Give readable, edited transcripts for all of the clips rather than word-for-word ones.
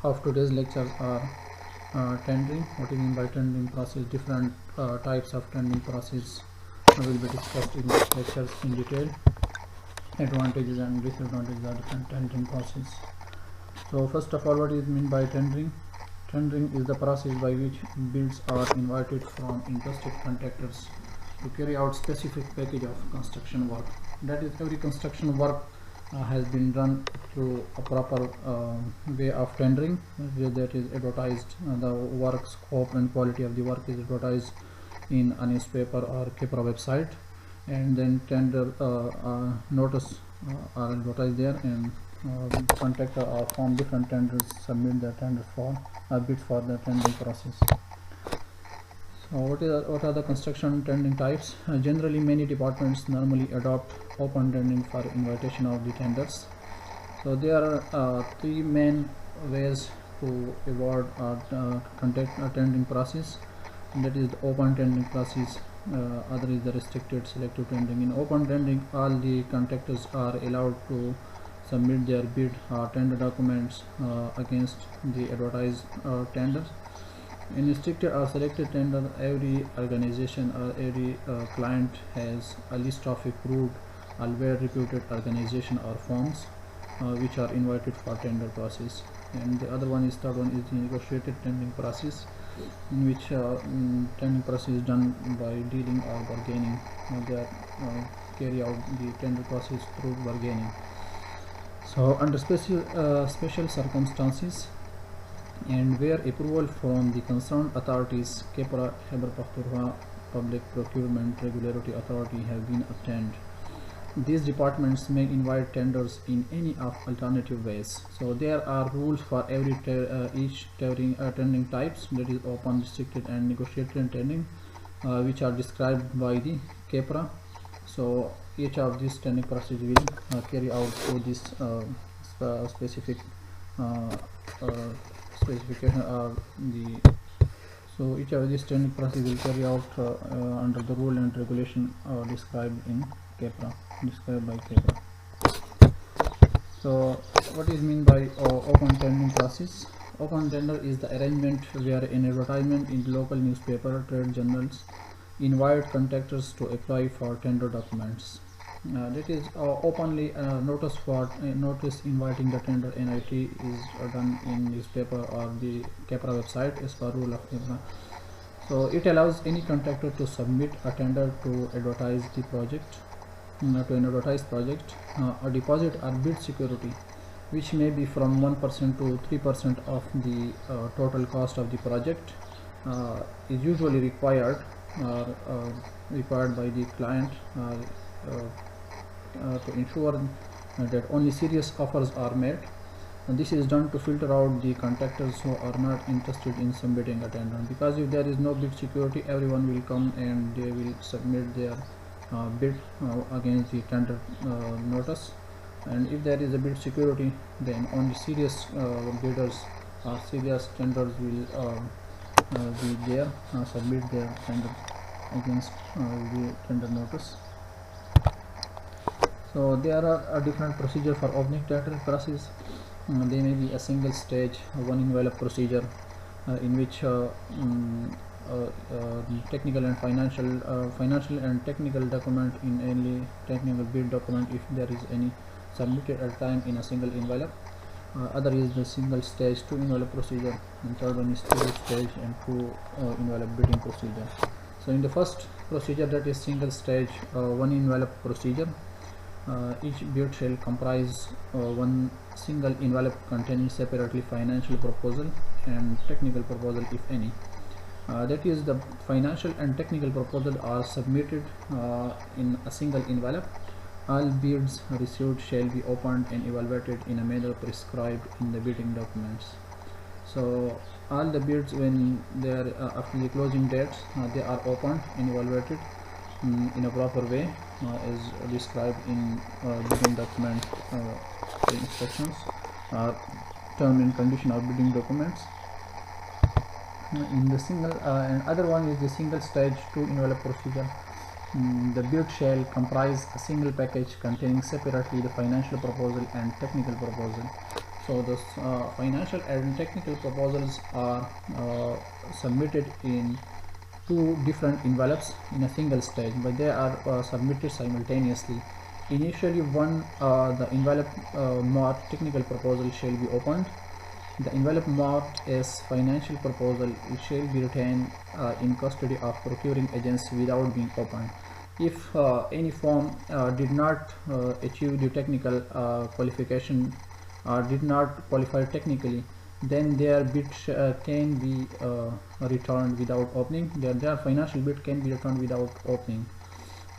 of today's lectures are tendering. What do you mean by tendering process? Different types of tendering process will be discussed in this lectures in detail. Advantages and disadvantages of different tendering process. So first of all, what is meant by tendering? Tendering is the process by which bids are invited from interested contractors to carry out specific package of construction work. That is, every construction work has been done through a proper way of tendering, that is advertised. The work scope and quality of the work is advertised in a newspaper or Kepra website, and then tender notice are advertised there, and contractor or from different tenders submit their tender for bids for the tendering process. So what are the construction tendering types? Generally, many departments normally adopt open tendering for invitation of the tenders. So there are three main ways to award or conduct a tendering process. And that is the open tendering process. Other is the restricted selective tendering. In open tendering, all the contractors are allowed to submit their bid or tender documents against the advertised tender. In restricted or selected tender, every organization or every client has a list of approved or well reputed organization or firms which are invited for tender process. And the other one is, third one is the negotiated tendering process, in which tendering process is done by dealing or bargaining. They carry out the tender process through bargaining. So under special circumstances, and where approval from the concerned authorities, Kepra, Khyber Pakhtunkhwa Public Procurement Regulatory Authority, have been obtained, these departments may invite tenders in any of alternative ways. So there are rules for every each tendering types, that is open, restricted and negotiated tendering, which are described by the Kepra. So each of these tendering processes will carry out through this specific specification or so each of these tendering process will carry out under the rule and regulation described by Kepra. So what is mean by open tendering process? Open tender is the arrangement where an advertisement in local newspaper, trade journals invite contractors to apply for tender documents. That is openly notice inviting the tender NIT is done in newspaper or the Kepra website as per rule of Kepra. So it allows any contractor to submit a tender to advertise the project, to an advertised project. A deposit or bid security, which may be from 1% to 3% of the total cost of the project, is usually required by the client to ensure that only serious offers are made. And this is done to filter out the contractors who are not interested in submitting a tender, because if there is no bid security, everyone will come and they will submit their bid against the tender notice. And if there is a bid security, then only serious bidders or serious tenders will be there, submit their tender against the tender notice. So there are a different procedure for opening tender process. There may be a single stage, one envelope procedure, in which technical and financial and technical document in any technical bid document, if there is any, submitted at a time in a single envelope. Other is the single stage, two envelope procedure, and third one is two stage and two envelope bidding procedure. So in the first procedure, that is single stage, one envelope procedure, each bid shall comprise one single envelope containing separately financial proposal and technical proposal, if any. That is, the financial and technical proposal are submitted in a single envelope. All bids received shall be opened and evaluated in a manner prescribed in the bidding documents. So all the bids, when they are after the closing dates, they are opened and evaluated in a proper way as described in bidding document, the instructions, term and condition of bidding documents. In the single and other one is the single stage, two envelope procedure. The bid shall comprise a single package containing separately the financial proposal and technical proposal. So the financial and technical proposals are submitted in two different envelopes in a single stage, but they are submitted simultaneously. Initially, the envelope marked technical proposal shall be opened. The envelope marked as financial proposal shall be retained in custody of procuring agency without being opened. If any firm did not achieve the technical qualification or did not qualify technically, then their bid can be returned without opening. Their financial bid can be returned without opening.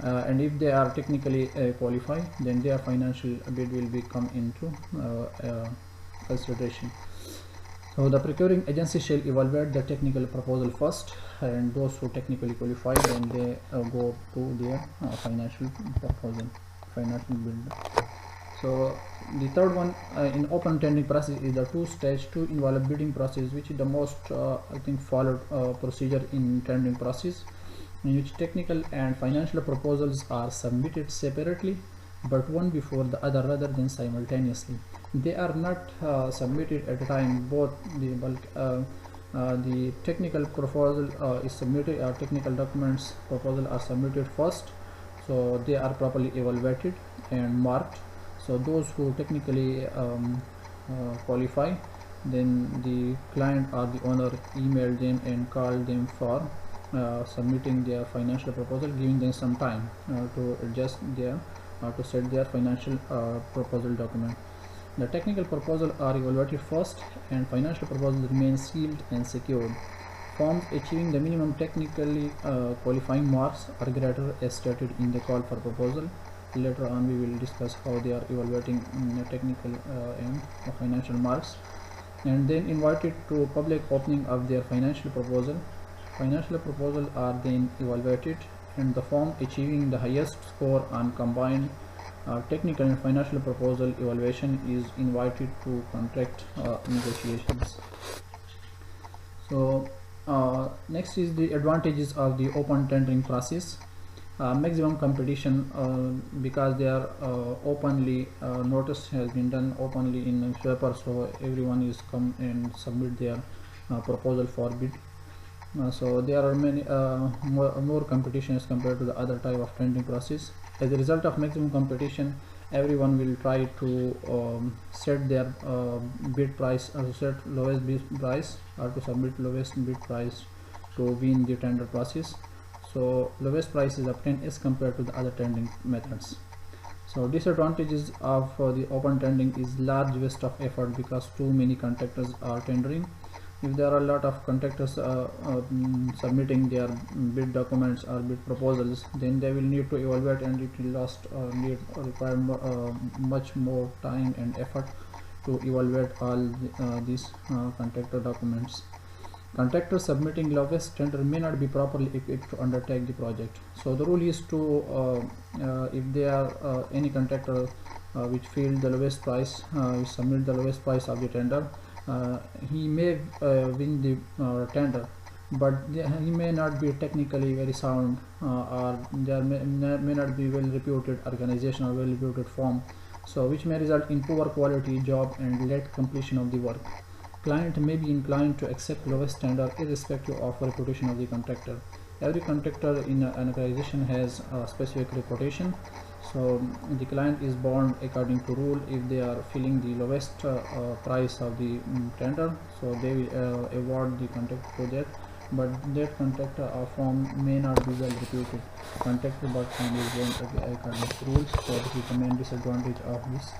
And if they are technically qualified, then their financial bid will become into consideration. So the procuring agency shall evaluate the technical proposal first, and those who technically qualify, then they go to their financial proposal, financial bid. So the third one in open tendering process is the two-stage, two-envelope bidding process, which is the most I think followed procedure in tendering process, in which technical and financial proposals are submitted separately, but one before the other rather than simultaneously. They are not submitted at a time. Both the technical proposal is submitted, or technical documents proposal are submitted first, so they are properly evaluated and marked. So those who technically qualify, then the client or the owner email them and call them for submitting their financial proposal, giving them some time to adjust their to set their financial proposal document. The technical proposal are evaluated first, and financial proposal remains sealed and secured. Firms achieving the minimum technically qualifying marks are greater as stated in the call for proposal. Later on we will discuss how they are evaluating technical and financial marks, and then invited to public opening of their financial proposal. Financial proposals are then evaluated, and the firm achieving the highest score on combined technical and financial proposal evaluation is invited to contract negotiations. So next is the advantages of the open tendering process. Maximum competition, because they are openly, notice has been done openly in newspaper, so everyone is come and submit their proposal for bid. So there are many more competition as compared to the other type of tendering process. As a result of maximum competition, everyone will try to set their bid price, or set lowest bid price, or to submit lowest bid price to win the tender process. So lowest price is obtained as compared to the other tendering methods. So disadvantages of the open tendering is large waste of effort, because too many contractors are tendering. If there are a lot of contractors submitting their bid documents or bid proposals, then they will need to evaluate, and it will require much more time and effort to evaluate all these contractor documents. Contractors submitting lowest tender may not be properly equipped to undertake the project. So the rule is to, if there are any contractor which field the lowest price, which submit the lowest price of the tender, he may win the tender, but he may not be technically very sound, or there may not be well reputed organization or well reputed firm, so which may result in poor quality job and late completion of the work. Client may be inclined to accept lowest tender irrespective of reputation of the contractor. Every contractor in an organization has a specific reputation, so the client is bound according to rule. If they are filling the lowest price of the tender, so they will award the contractor to that, but that contractor or firm may not be well reputed contractor, but can is bound according to rules. So this is the main disadvantage of this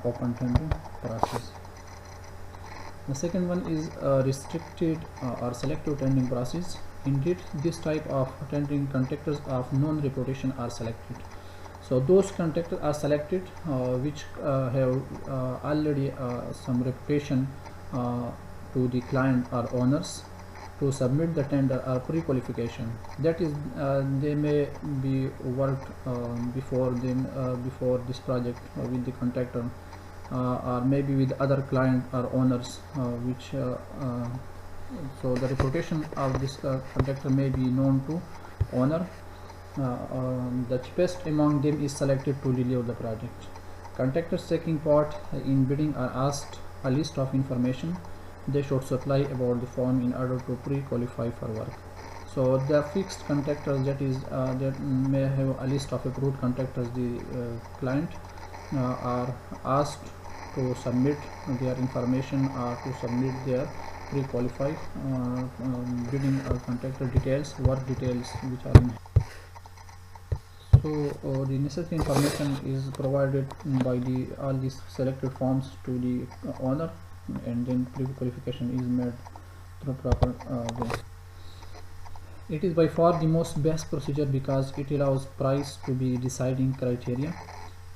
open tendering process. The second one is restricted or selective tendering process. Indeed, this type of tendering contractors of known reputation are selected. So those contractors are selected which have already some reputation to the client or owners to submit the tender or pre-qualification. That is, they may be worked before this project with the contractor, or maybe with other client or owners, which so the reputation of this contractor may be known to owner. The cheapest among them is selected to deliver the project. Contractors taking part in bidding are asked a list of information they should supply about the firm in order to pre-qualify for work. So the fixed contractors, that is that may have a list of approved contractors, the client are asked to submit their information or to submit their pre-qualified bidding contractor details, work details which are in. So the necessary information is provided by all these selected forms to the owner, and then pre-qualification is made through proper way. It is by far the most best procedure because it allows price to be deciding criteria.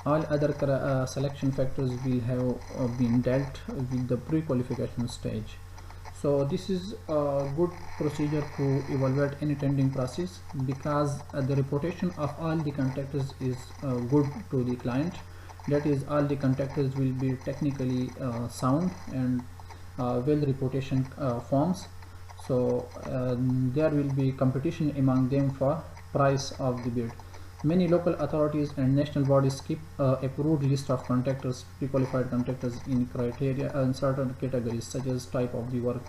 All other selection factors will have been dealt with the pre-qualification stage. So this is a good procedure to evaluate any tendering process because the reputation of all the contractors is good to the client. That is, all the contractors will be technically sound and well reputation firms. So there will be competition among them for price of the bid. Many local authorities and national bodies keep approved list of contractors, pre-qualified contractors in criteria and certain categories such as type of the work,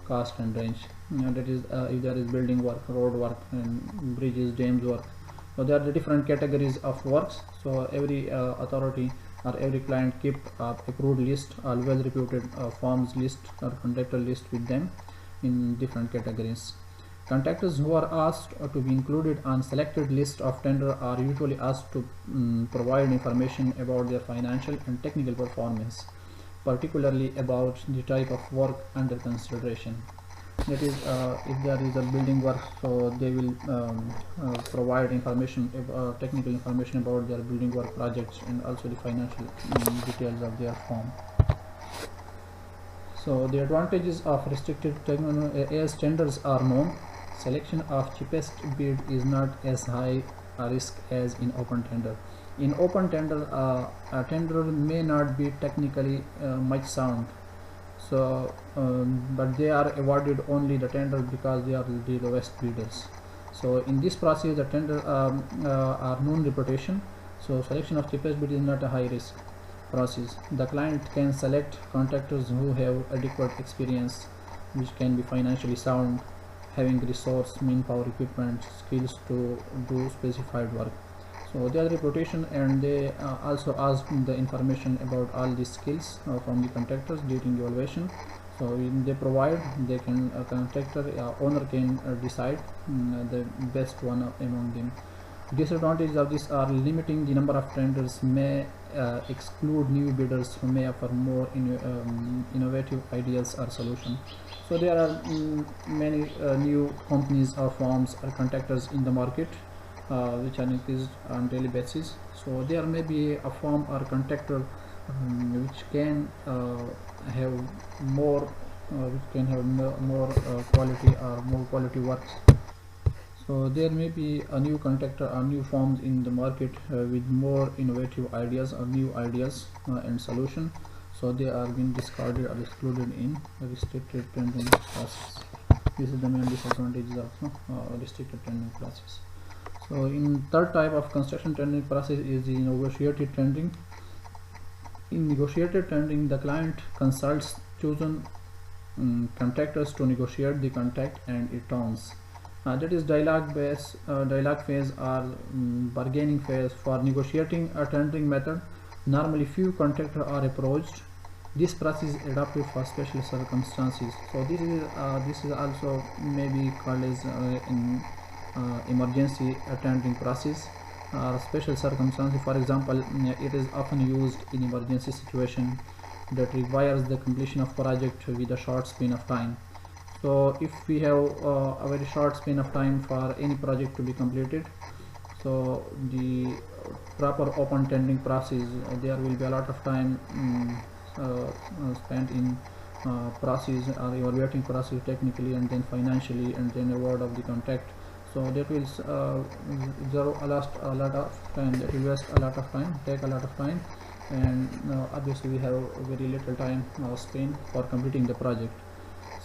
cost and range. That is, if there is building work, road work, and bridges, dams work. So there are the different categories of works. So every authority or every client keep approved list or well reputed firms list or contractor list with them in different categories. Contractors who are asked to be included on selected list of tender are usually asked to provide information about their financial and technical performance, particularly about the type of work under consideration. That is, if there is a building work, so they will provide information, technical information about their building work projects and also the financial details of their firm. So the advantages of restricted as tenders are known. Selection of cheapest bid is not as high a risk as in open tender. In open tender, a tender may not be technically much sound, so but they are awarded only the tender because they are the lowest bidders. So in this process, the tender are known reputation. So selection of cheapest bid is not a high risk process. The client can select contractors who have adequate experience, which can be financially sound, having resource, manpower, equipment, skills to do specified work. So their reputation, and they also ask the information about all these skills from the contractors during the evaluation. So when they provide, they can contractor owner can decide the best one among them. Disadvantages of this are limiting the number of tenders, may exclude new bidders who may offer more innovative ideas or solutions. So there are many new companies or firms or contractors in the market which are increased on daily basis. So there may be a firm or contractor which can have more quality or more quality works. So there may be a new contractor or new firms in the market with more innovative ideas or new ideas and solution. So they are being discarded or excluded in restricted tendering process. This is the main disadvantages of restricted tendering process. So in third type of construction tendering process is the negotiated tendering. In negotiated tendering, the client consults chosen contractors to negotiate the contract and its terms. That is dialogue phase or bargaining phase. For negotiating a tendering method, normally few contractors are approached. This process is adapted for special circumstances. So this is also maybe called as in emergency tendering process or special circumstances. For example, it is often used in emergency situation that requires the completion of project with a short span of time. So if we have a very short span of time for any project to be completed, so the proper open tendering process, there will be a lot of time spent in process or evaluating process technically and then financially and then award of the contract. So that will last a lot of time, that will waste a lot of time, take a lot of time, and obviously we have very little time spent for completing the project.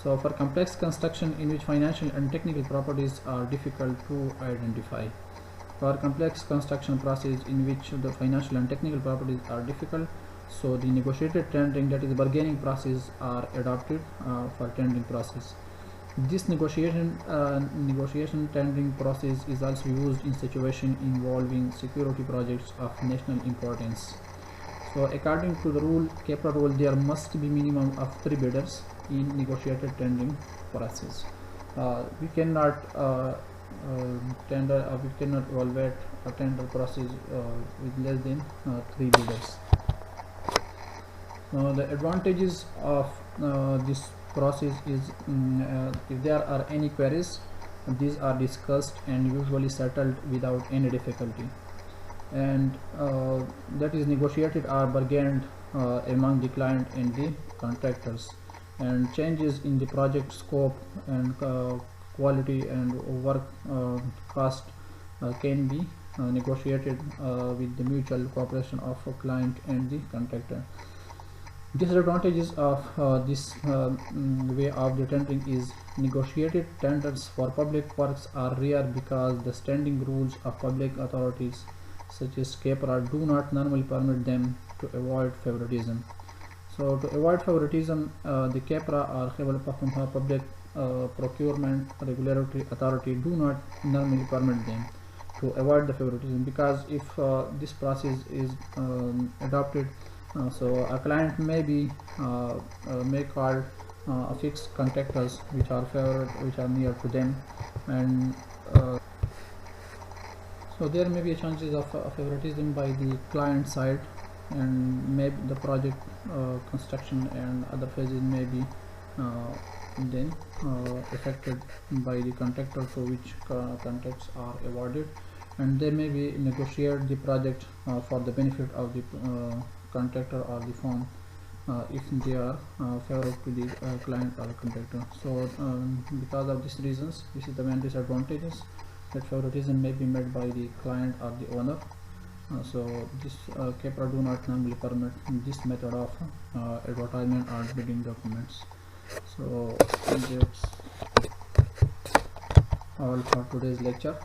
So for complex construction in which financial and technical properties are difficult to identify, For complex construction process in which the financial and technical properties are difficult, so the negotiated tendering, that is bargaining process, are adopted for tendering process. This negotiation tendering process is also used in situations involving security projects of national importance. So according to the rule, CAPRA rule, there must be minimum of 3 bidders in negotiated tendering process. We cannot we cannot evaluate a tender process with less than 3 bidders. The advantages of this process is if there are any queries, these are discussed and usually settled without any difficulty, and that is negotiated or bargained among the client and the contractors, and changes in the project scope and quality and work cost can be negotiated with the mutual cooperation of a client and the contractor. Disadvantages of this way of the tendering is negotiated tenders for public works are rare because the standing rules of public authorities such as CAPRA do not normally permit them to avoid favoritism. So to avoid favoritism, the CAPRA or Public Procurement Regulatory Authority do not normally permit them to avoid the favoritism, because if this process is adopted, so a client may call fixed contractors which are near to them, and so there may be chances of favoritism by the client side, and maybe the project construction and other phases may be then affected by the contractor to which contracts are awarded, and they may be negotiate the project for the benefit of the contractor or the firm if they are favorable to the client or the contractor. So because of these reasons, this is the main disadvantages, that favoritism may be made by the client or the owner. So this CAPRA do not normally permit this method of advertisement or bidding documents. So that's all for today's lecture.